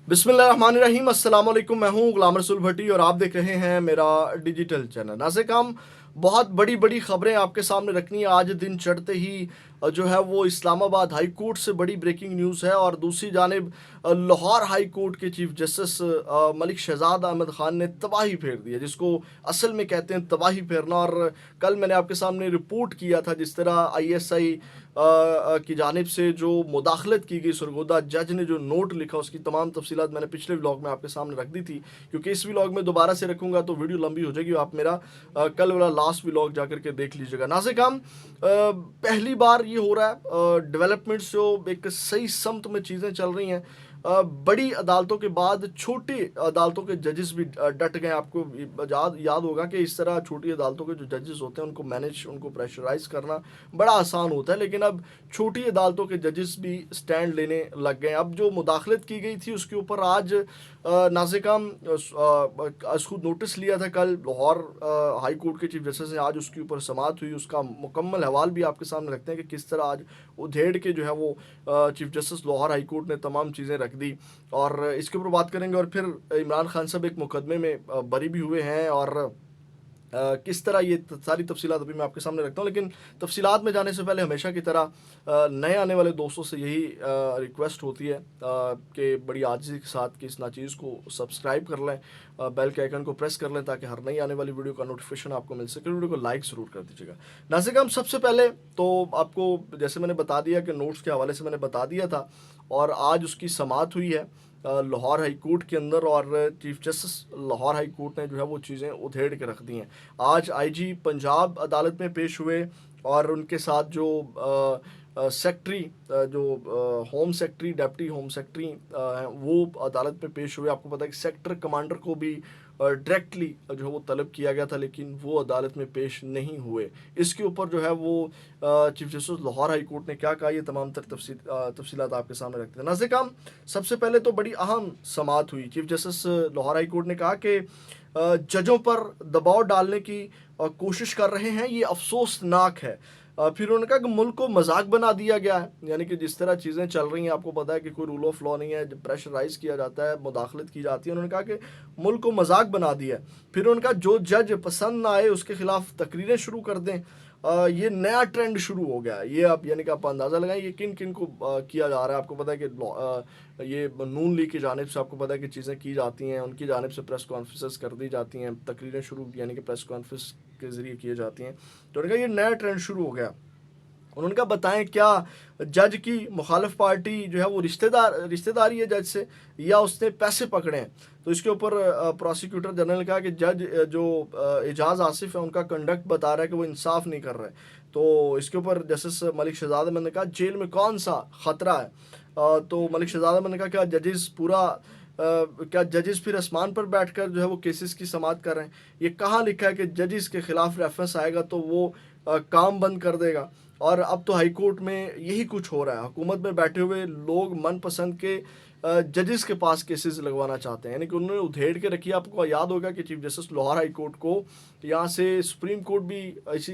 बिस्मिल्लाहिर्रहमानिर्रहीम। अस्सलाम वालेकुम। मैं हूँ गुलाम रसूल भट्टी और आप देख रहे हैं मेरा डिजिटल चैनल। नाज़िर काम बहुत बड़ी बड़ी खबरें आपके सामने रखनी है। आज दिन चढ़ते ही जो है वो इस्लामाबाद हाई कोर्ट से बड़ी ब्रेकिंग न्यूज़ है और दूसरी जानिब लाहौर हाई कोर्ट के चीफ जस्टिस मलिक शहजाद अहमद ख़ान ने तबाही फेर दी है, जिसको असल में कहते हैं तबाही फेरना। और कल मैंने आपके सामने रिपोर्ट किया था जिस तरह ISI की जानिब से जो मुदाखलत की गई, सरगोदा जज ने जो नोट लिखा, उसकी तमाम तफसीलात मैंने पिछले व्लॉग में आपके सामने रख दी थी। क्योंकि इस व्लॉग में दोबारा से रखूंगा तो वीडियो लंबी हो जाएगी। आप मेरा कल वाला लास्ट व्लॉग जाकर के देख लीजिएगा। नाज़िर काम पहली बार ये हो रहा है, डेवलपमेंट्स जो एक सही समत में चीज़ें चल रही हैं। बड़ी अदालतों के बाद छोटी अदालतों के जजेस भी डट गए। आपको याद होगा कि इस तरह छोटी अदालतों के जो जजेस होते हैं उनको मैनेज, उनको प्रेशराइज करना बड़ा आसान होता है, लेकिन अब छोटी अदालतों के जजेस भी स्टैंड लेने लग गए। अब जो मुदाखलत की गई थी उसके ऊपर आज नाज़िर काम खुद नोटिस लिया था। कल लाहौर हाई कोर्ट के चीफ जस्टिस ने आज उसके ऊपर समाअत हुई। उसका मुकम्मल हवाल भी आपके सामने रखते हैं कि किस तरह आज उधेड़ के जो है वो chief justice Lahore high court ने तमाम चीज़ें रख दी। और इसके ऊपर बात करेंगे। और फिर इमरान खान साहब एक मुकदमे में बरी भी हुए हैं और किस तरह ये सारी तफसीलात अभी मैं आपके सामने रखता हूँ। लेकिन तफसीलात में जाने से पहले हमेशा की तरह नए आने वाले दोस्तों से यही रिक्वेस्ट होती है कि बड़ी आजिज़ी के साथ कि इस नाचीज़ को सब्सक्राइब कर लें, बेल के आइकन को प्रेस कर लें ताकि हर नई आने वाली वीडियो का नोटिफिकेशन आपको मिल सके। वीडियो को लाइक ज़रूर कर दीजिएगा। नाज़िर हम सबसे पहले तो आपको जैसे मैंने बता दिया कि नोट्स के हवाले से मैंने बता दिया था और आज उसकी समाअत हुई है लाहौर हाई कोर्ट के अंदर। और chief justice Lahore high court ने जो है वो चीज़ें उधेड़ के रख दी हैं। आज IG पंजाब अदालत में पेश हुए और उनके साथ जो सेक्रेटरी, जो home secretary, deputy home secretary हैं, वो अदालत में पेश हुए। आपको पता है कि सेक्टर कमांडर को भी डायरेक्टली जो है वो तलब किया गया था, लेकिन वो अदालत में पेश नहीं हुए। इसके ऊपर जो है वो chief justice Lahore high court ने क्या कहा, ये तमाम तर तफसीलात आपके सामने रखते हैं। नाज़िर काम सबसे पहले तो बड़ी अहम समाअत हुई। Chief justice Lahore high court ने कहा कि जजों पर दबाव डालने की कोशिश कर रहे हैं, ये अफसोसनाक है। फिर उन्होंने कहा कि मुल्क को मजाक बना दिया गया है, यानी कि जिस तरह चीज़ें चल रही हैं आपको पता है कि कोई रूल ऑफ लॉ नहीं है, जब प्रेशराइज किया जाता है, मुदाखलत की जाती है। उन्होंने कहा कि मुल्क को मजाक बना दिया है। फिर उन्होंने कहा जो जज पसंद ना आए उसके खिलाफ तकरीरें शुरू कर दें। ये नया ट्रेंड शुरू हो गया है। ये आप यानी कि आप अंदाज़ा लगाएं ये किन किन को किया जा रहा है। आपको पता है कि ये नून लीग की जानिब से आपको पता है कि चीज़ें की जाती हैं, उनकी जानिब से प्रेस कॉन्फ्रेंस कर दी जाती हैं, तकरीरें शुरू यानी कि प्रेस कॉन्फ्रेंस के ज़रिए किए जाती हैं। तो उन्होंने कहा ये नया ट्रेंड शुरू हो गया। उन्होंने कहा बताएं क्या जज की मुखालिफ पार्टी जो है वो रिश्तेदारी है जज से या उसने पैसे पकड़े हैं। तो इसके ऊपर प्रोसिक्यूटर जनरल ने कहा कि जज जो एजाज आसिफ है उनका कंडक्ट बता रहा है कि वो इंसाफ नहीं कर रहे। तो इसके ऊपर जस्टिस मलिक शहजाद अहमद ने कहा जेल में कौन सा ख़तरा है। तो मलिक शहजाद अहमद ने कहा क्या जजेस क्या जजेस फिर आसमान पर बैठकर जो है वो केसेस की समाअत कर रहे हैं। ये कहाँ लिखा है कि जजेस के खिलाफ रेफरेंस आएगा तो वो काम बंद कर देगा। और अब तो हाई कोर्ट में यही कुछ हो रहा है। हुकूमत में बैठे हुए लोग मनपसंद के जजेस के पास केसेस लगवाना चाहते हैं, यानी कि उन्होंने उधेड़ के रखी। आपको याद होगा कि chief justice Lahore high court को यहाँ से सुप्रीम कोर्ट भी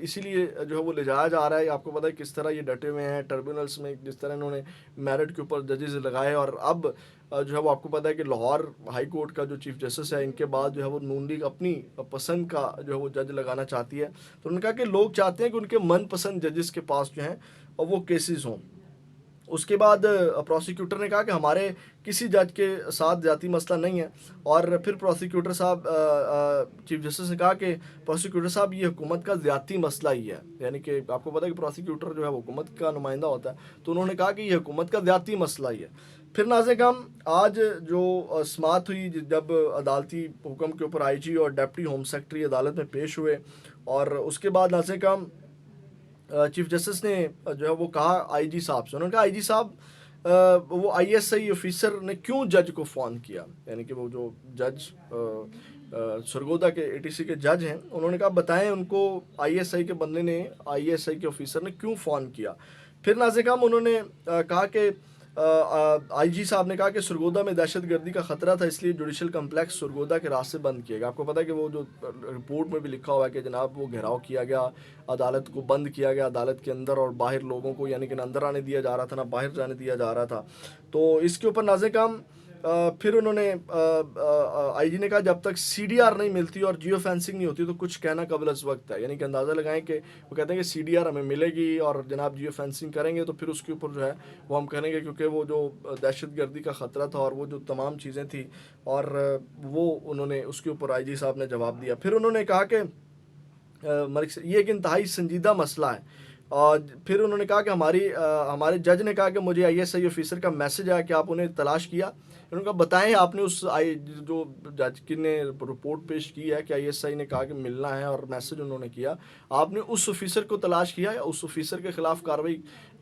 इसीलिए जो है वो ले जाया जा रहा है। आपको पता है किस तरह ये डटे हुए हैं ट्रिब्यूनल्स में, जिस तरह इन्होंने मेरिट के ऊपर जजेस लगाए। और अब जो है वो आपको पता है कि लाहौर हाई कोर्ट का जो चीफ जस्टिस है, इनके बाद जो है वो नून लीग अपनी पसंद का जो है वो जज लगाना चाहती है। तो उन्होंने कहा कि लोग चाहते हैं कि उनके मनपसंद जजेस के पास जो हैं और वो केसेस हों। उसके बाद प्रोसिक्यूटर ने कहा कि हमारे किसी जज के साथ जाती मसला नहीं है। और फिर प्रोसिक्यूटर साहब चीफ जस्टिस ने कहा कि प्रोसिक्यूटर साहब ये हुकूमत का ज़्यादती मसला ही है, यानी कि आपको पता है कि प्रोसिक्यूटर जो है वो हुकूमत का नुमाइंदा होता है। तो उन्होंने कहा कि ये हुकूमत का ज़्यादती मसला ही है। फिर नाज़िर हम आज जो समाअत हुई, जब अदालती हुक्म के ऊपर IG और डेप्टी होम सेक्रेटरी अदालत में पेश हुए और उसके बाद नाज़िर हम चीफ जस्टिस ने जो है वो कहा IG साहब से। उन्होंने कहा IG साहब वो ISI ऑफिसर ने क्यों जज को फ़ोन किया, यानी कि वो जो जज सरगोदा के ATC के जज हैं, उन्होंने कहा बताएं उनको ISI के बंदे ने, ISI के ऑफिसर ने क्यों फ़ोन किया। फिर नाज़िर उन्होंने कहा कि IG साहब ने कहा कि सरगोदा में दहशत गर्दी का ख़तरा था, इसलिए जुडिशल कम्प्लेक्स सरगोदा के रास्ते बंद किए गए। आपको पता है कि वो जो रिपोर्ट में भी लिखा हुआ है कि जनाब वो घेराव किया गया, अदालत को बंद किया गया, अदालत के अंदर और बाहर लोगों को यानी कि ना अंदर आने दिया जा रहा था ना बाहर जाने दिया जा रहा था। तो इसके ऊपर नाज़िर फिर उन्होंने आईजी ने कहा जब तक सीडीआर नहीं मिलती और जियो फेंसिंग नहीं होती तो कुछ कहना कबल अज़ वक्त है, यानी कि अंदाज़ा लगाएं कि वो कहते हैं कि सीडीआर हमें मिलेगी और जनाब जियो फेंसिंग करेंगे तो फिर उसके ऊपर जो है वो हम करेंगे, क्योंकि वो जो दहशतगर्दी का ख़तरा था और वो जो तमाम चीज़ें थी और वो उन्होंने उसके ऊपर आईजी साहब ने जवाब दिया। फिर उन्होंने कहा कि ये एक इंतहाई संजीदा मसला है। और फिर उन्होंने कहा कि हमारे जज ने कहा कि मुझे आईएसआई ऑफिसर का मैसेज आया कि आप उन्हें तलाश किया। उन्होंने कहा बताएं आपने उस आई जो जज की ने रिपोर्ट पेश की है कि आईएसआई ने कहा कि मिलना है और मैसेज उन्होंने किया, आपने उस ऑफिसर को तलाश किया या उस ऑफिसर के ख़िलाफ़ कार्रवाई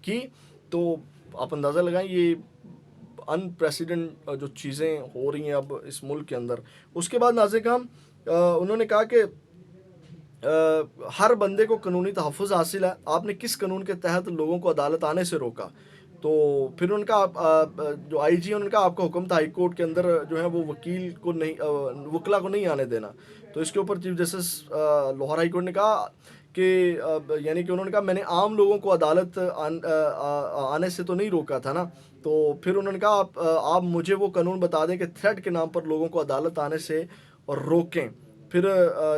की? तो आप अंदाज़ा लगाएं ये अनप्रेसिडेंट जो चीज़ें हो रही हैं अब इस मुल्क के अंदर। उसके बाद नाज़िर उन्होंने कहा कि हर बंदे को कानूनी तहफ़्फ़ुज़ हासिल है, आपने किस कानून के तहत लोगों को अदालत आने से रोका? तो फिर उनका जो आईजी है उनका आपका हुक्म था हाई कोर्ट के अंदर जो है वो वकील को नहीं वकला को नहीं आने देना। तो इसके ऊपर chief justice Lahore high court ने कहा कि यानी कि उन्होंने कहा मैंने आम लोगों को अदालत आने से तो नहीं रोका था ना। तो फिर उन्होंने कहा आप मुझे वो कानून बता दें कि थ्रेट के नाम पर लोगों को अदालत आने से और रोकें। फिर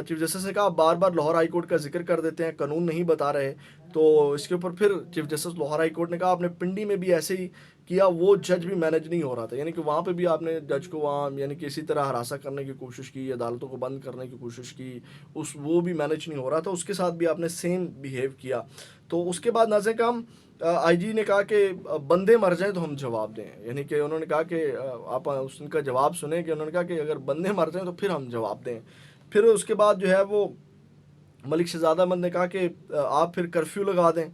चीफ जस्टिस ने कहा बार बार लाहौर हाई कोर्ट का जिक्र कर देते हैं, कानून नहीं बता रहे। तो इसके ऊपर फिर chief justice Lahore high court ने कहा आपने पिंडी में भी ऐसे ही किया, वो जज भी मैनेज नहीं हो रहा था, यानी कि वहाँ पे भी आपने जज को वहाँ यानी कि इसी तरह हरासा करने की कोशिश की, अदालतों को बंद करने की कोशिश की, वो भी मैनेज नहीं हो रहा था, उसके साथ भी आपने सेम बिहेव किया। तो उसके बाद नाज़िर काम आईजी ने कहा कि बंदे मर जाएं तो हम जवाब दें, यानी कि उन्होंने कहा कि आप उनका जवाब सुने कि उन्होंने कहा कि अगर बंदे मर जाएं तो फिर हम जवाब दें। फिर उसके बाद जो है वो मलिक शहजादा अहमद ने कहा कि आप फिर कर्फ्यू लगा दें,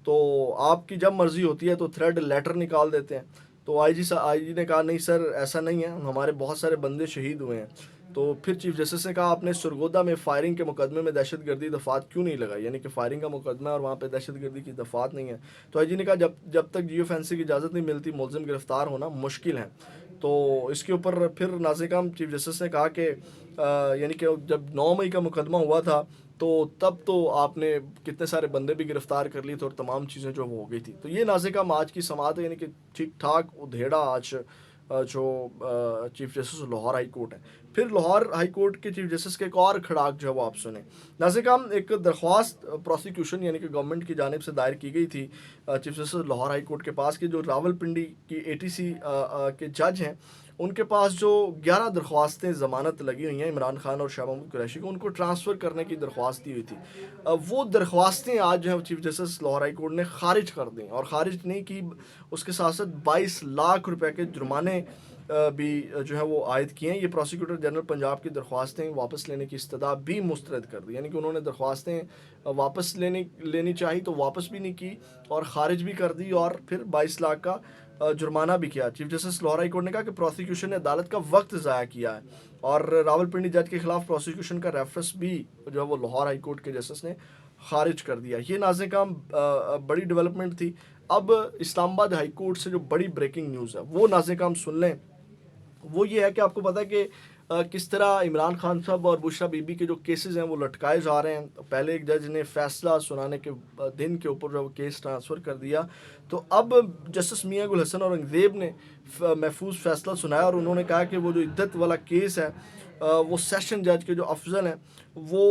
तो आपकी जब मर्ज़ी होती है तो थ्रेड लेटर निकाल देते हैं। तो आईजी ने कहा नहीं सर ऐसा नहीं है, हमारे बहुत सारे बंदे शहीद हुए हैं। तो फिर चीफ जस्टिस ने कहा आपने सरगोदा में फायरिंग के मुकदमे में दहशतगर्दी दफात क्यों नहीं लगाई, यानी कि फायरिंग का मुकदमा है और वहाँ पे दहशतगर्दी की दफात नहीं है। तो आईजी ने कहा जब तक जियो फेंसिंग की इजाज़त नहीं मिलती मुलजिम गिरफ्तार होना मुश्किल है। तो इसके ऊपर फिर नाज़िर चीफ जस्टिस ने कहा कि यानी कि जब 9 मई का मुकदमा हुआ था तो तब तो आपने कितने सारे बंदे भी गिरफ्तार कर लिए थे और तमाम चीज़ें जो वो हो गई थी। तो ये नाज़िर आज की समाअत है, यानी कि ठीक ठाक उधेड़ा आज जो chief justice Lahore high court है। फिर लाहौर हाई कोर्ट के चीफ जस्टिस के एक और खड़ाक जो है वो आप सुने। नाज़िर एक दरख्वास्त प्रोसिक्यूशन यानी कि गवर्नमेंट की जानिब से दायर की गई थी chief justice Lahore high court के पास कि जो रावलपिंडी की एटीसी के जज हैं उनके पास जो 11 दरख्वास्तें ज़मानत लगी हुई हैं इमरान खान और शाह महमूद कुरैशी को, उनको ट्रांसफ़र करने की दरख्वास्त दी हुई थी। वो दरख्वास्तें आज जो है chief justice Lahore high court ने ख़ारिज कर दी, और ख़ारिज नहीं की उसके साथ साथ 22 लाख रुपए के जुर्माने भी जो है वो आयद किए हैं। ये प्रोसिक्यूटर जनरल पंजाब की दरख्वास्तें वापस लेने की इस्तदा भी मुस्तरद कर दी, यानी कि उन्होंने दरख्वास्तें वापस लेनी चाहिए तो वापस भी नहीं की और ख़ारिज भी कर दी और फिर 22 लाख का जुर्माना भी किया। Chief justice Lahore high court ने कहा कि प्रोसिक्यूशन ने अदालत का वक्त ज़ाया किया है और रावलपिंडी जज के खिलाफ प्रोसिक्यूशन का रेफरेंस भी जो है वो लाहौर हाई कोर्ट के जस्टिस ने खारिज कर दिया। ये नाज़िर बड़ी डेवलपमेंट थी। अब इस्लामाबाद हाई कोर्ट से जो बड़ी ब्रेकिंग न्यूज़ है वो नाज़िर सुन लें। वो ये है कि आपको पता है कि किस तरह इमरान खान साहब और बुशरा बीबी के जो केसेस हैं वो लटकाए जा रहे हैं। पहले एक जज ने फैसला सुनाने के दिन के ऊपर जो केस ट्रांसफ़र कर दिया, तो अब जस्टिस मियां गुल हसन औरंगज़ेब ने महफूज फैसला सुनाया और उन्होंने कहा कि वो जो इद्दत वाला केस है वो सेशन जज के जो अफजल हैं वो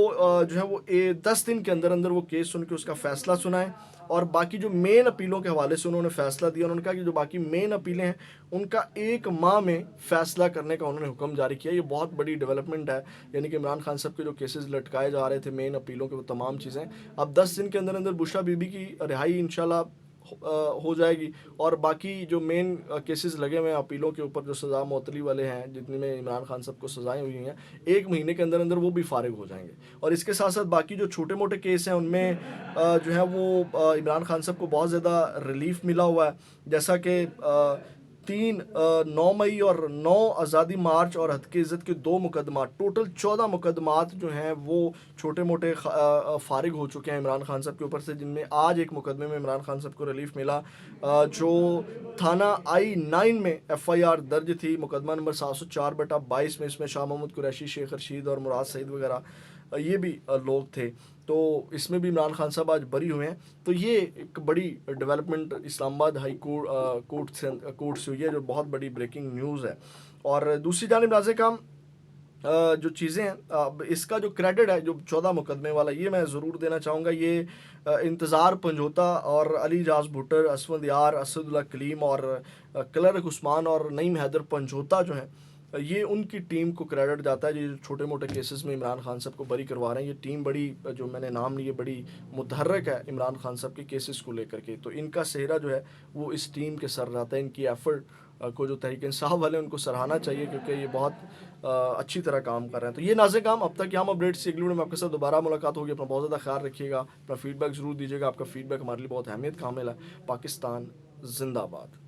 जो है वो 10 दिन के अंदर अंदर वो केस सुन के उसका फ़ैसला सुनाएं और बाकी जो मेन अपीलों के हवाले से उन्होंने फ़ैसला दिया। उन्होंने कहा कि जो बाकी मेन अपीलें हैं उनका 1 माह में फ़ैसला करने का उन्होंने हुक्म जारी किया। ये बहुत बड़ी डेवलपमेंट है, यानी कि इमरान खान साहब के जो केसेस लटकाए जा रहे थे मेन अपीलों के वो तमाम चीज़ें अब 10 दिन के अंदर अंदर बुशरा बीबी की रिहाई इंशाल्लाह हो जाएगी और बाकी जो मेन केसेस लगे हुए हैं अपीलों के ऊपर जो सज़ा मौतली वाले हैं जितने में इमरान खान साहब को सज़ाएं हुई हैं 1 महीने के अंदर अंदर वो भी फारिग हो जाएंगे। और इसके साथ साथ बाकी जो छोटे मोटे केस हैं उनमें जो है वो इमरान खान साहब को बहुत ज़्यादा रिलीफ मिला हुआ है, जैसा कि 9 मई और 9 आज़ादी मार्च और हद की इज़्ज़त के 2 मुकदमा, टोटल 14 मुकदमात जो हैं वो छोटे मोटे फारिग हो चुके हैं इमरान खान साहब के ऊपर से, जिनमें आज एक मुकदमे में इमरान खान साहब को रिलीफ मिला जो थाना I-9 में FIR दर्ज थी, मुकदमा नंबर 704/22 में। इसमें शाह महमूद कुरैशी, शेख रशीद और मुराद सईद वगैरह ये भी लोग थे। तो इसमें भी इमरान खान साहब आज बरी हुए हैं। तो ये एक बड़ी डेवलपमेंट इस्लामाबाद हाई कोर्ट से हुई है, जो बहुत बड़ी ब्रेकिंग न्यूज़ है। और दूसरी जानिब नाज़े काम, जो चीज़ें हैं, अब इसका जो क्रेडिट है जो 14 मुकदमे वाला, ये मैं ज़रूर देना चाहूँगा। ये इंतज़ार पंजोता और अली जाज भुट्टर, असफंद यार, असदुल्ला कलीम और क्लर्क उस्मान और नईम हैदर पंजोता जो हैं, ये उनकी टीम को क्रेडिट जाता है। ये जो छोटे मोटे केसेस में इमरान खान साहब को बरी करवा रहे हैं, ये टीम बड़ी, जो मैंने नाम लिए, बड़ी मुतहर्रिक है इमरान खान साहब के केसेस को लेकर के। तो इनका सेहरा जो है वो इस टीम के सर रहता है। इनकी एफर्ट को जो तहरीक इंसाफ वाले, उनको सराहना चाहिए, क्योंकि ये बहुत अच्छी तरह काम कर रहे हैं। तो ये नाज़े काम, अब तक यहाँ अपडेट्स से, अगली वीडियो में आपके साथ दोबारा मुलाकात होगी। अपना बहुत ज़्यादा ख्याल रखिएगा, अपना फीडबैक ज़रूर दीजिएगा। आपका फीडबैक हमारे लिए बहुत अहमियत का हामिल है। पाकिस्तान जिंदाबाद।